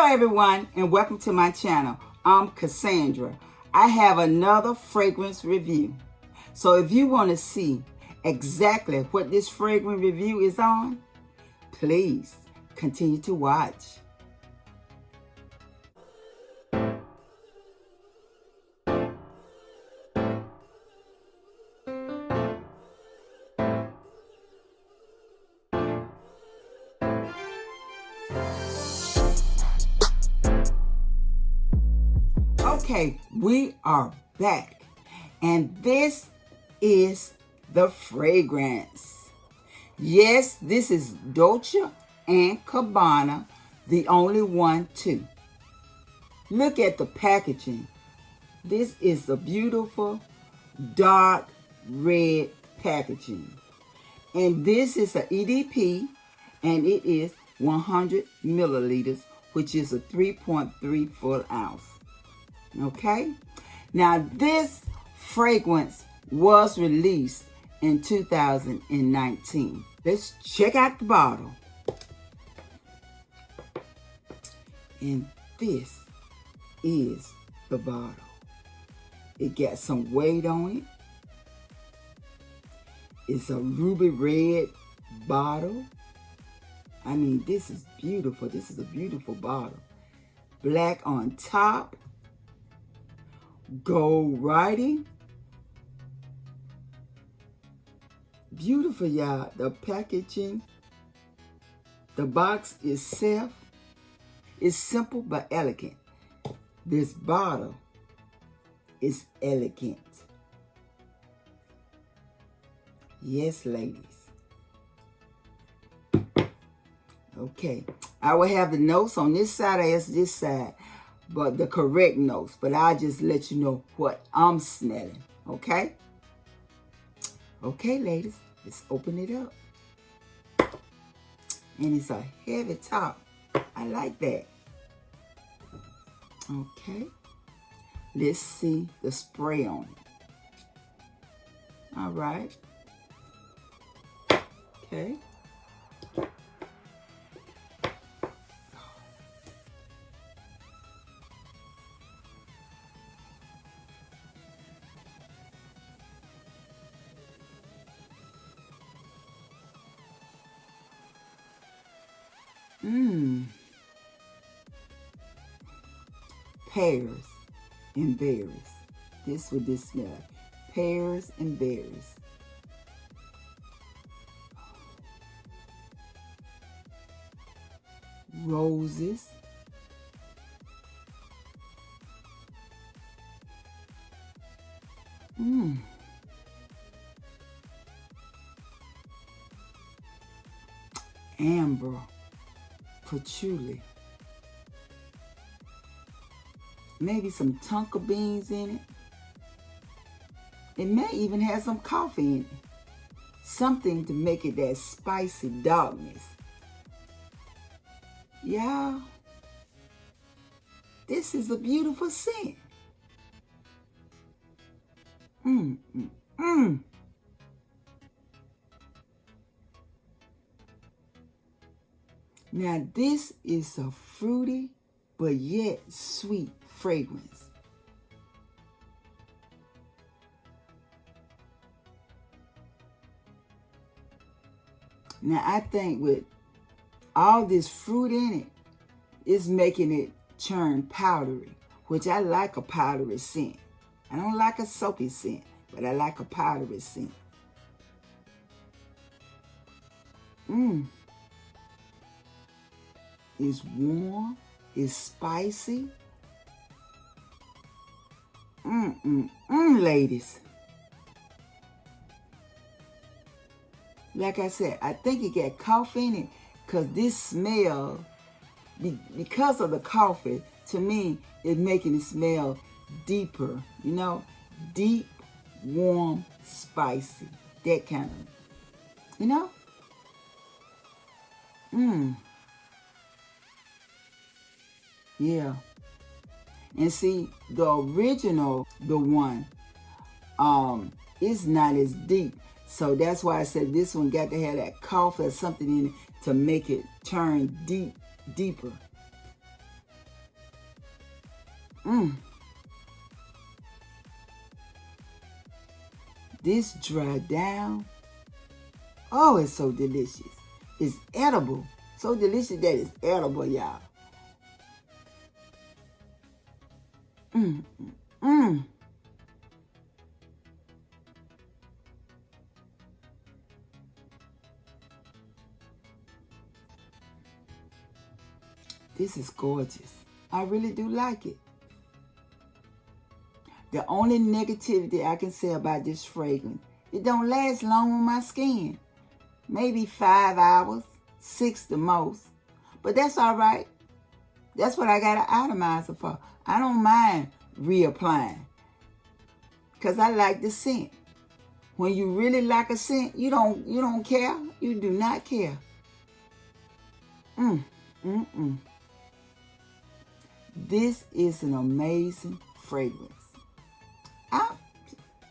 Hello everyone and welcome to my channel. I'm Cassandra. I have another fragrance review. So if you want to see exactly what this fragrance review is on, please continue to watch. Okay, we are back, and this is the fragrance. Yes, this is Dolce and Gabbana, the only one too. Look at the packaging. This is a beautiful dark red packaging, and this is an EDP, and it is 100 milliliters, which is a 3.3 full ounce. Okay, now this fragrance was released in 2019. Let's check out the bottle. And this is the bottle. It got some weight on it. It's a ruby red bottle. I mean, this is beautiful. This is a beautiful bottle. Black on top. Gold writing. Beautiful, y'all. The packaging. The box itself is simple but elegant. This bottle is elegant. Yes, ladies. Okay. I will have the notes on this side as this side, but the correct notes. But I'll just let you know what I'm smelling. Okay? Okay, ladies. Let's open it up. And it's a heavy top. I like that. Okay. Let's see the spray on it. All right. Okay. Pears and berries. This would this smell like. Pears and berries. Roses. Amber. Patchouli. Maybe some tonka beans in it. It may even have some coffee in it. Something to make it that spicy darkness. Y'all, this is a beautiful scent. Now this is a fruity but yet sweet fragrance. Now I think with all this fruit in it, it's making it turn powdery, which I like a powdery scent. I don't like a soapy scent, but I like a powdery scent. It's warm, it's spicy. Ladies. Like I said, I think it got coffee in it because this smell, because of the coffee, to me, it's making it smell deeper, you know? Deep, warm, spicy. That kind of, you know? Yeah. And see, the original, the one, is not as deep. So that's why I said this one got to have that coffee or something in it to make it turn deeper. This dry down. Oh, it's so delicious. It's edible. So delicious that it's edible, y'all. This is gorgeous. I really do like it. The only negativity I can say about this fragrance, it don't last long on my skin. Maybe 5 hours, 6 the most. But that's all right. That's what I got an atomizer for. I don't mind reapplying. Because I like the scent. When you really like a scent, you don't care. You do not care. This is an amazing fragrance.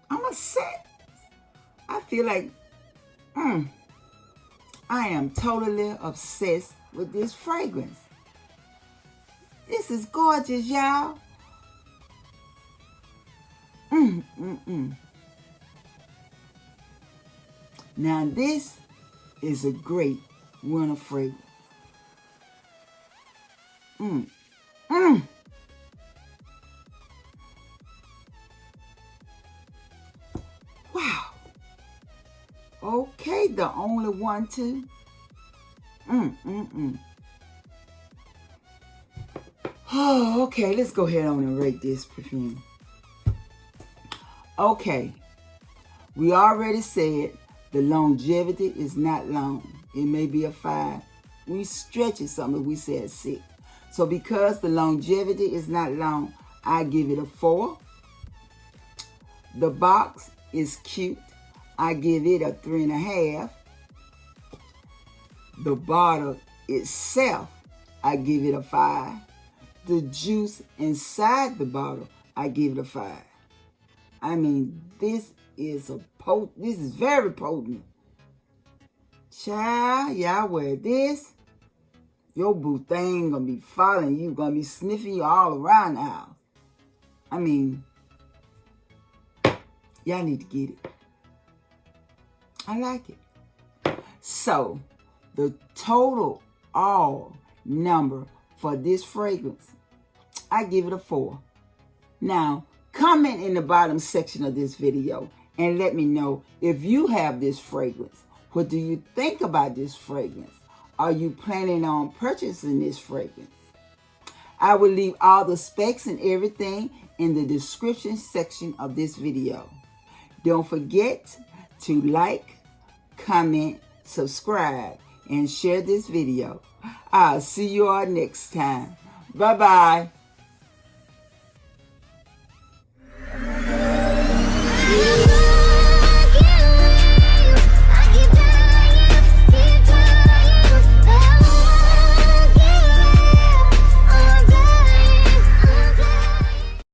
I'm upset. I feel like I am totally obsessed with this fragrance. This is gorgeous, y'all. Now this is a great winter fragrance. Wow. Okay, the only one too. Oh, okay, let's go ahead on and rate this perfume. Okay, we already said the longevity is not long. It may be a 5. We stretch it some if we said 6. So because the longevity is not long, I give it a 4. The box is cute. I give it a 3.5. The bottle itself, I give it a 5. The juice inside the bottle, I give it a 5. I mean, this is very potent. Child, y'all wear this, your boo thing gonna be following you, gonna be sniffing you all around the house. I mean, y'all need to get it. I like it. So, the total all number for this fragrance, I give it a 4. Now, comment in the bottom section of this video and let me know if you have this fragrance. What do you think about this fragrance? Are you planning on purchasing this fragrance? I will leave all the specs and everything in the description section of this video. Don't forget to like, comment, subscribe, and share this video. I'll see you all next time. Bye-bye.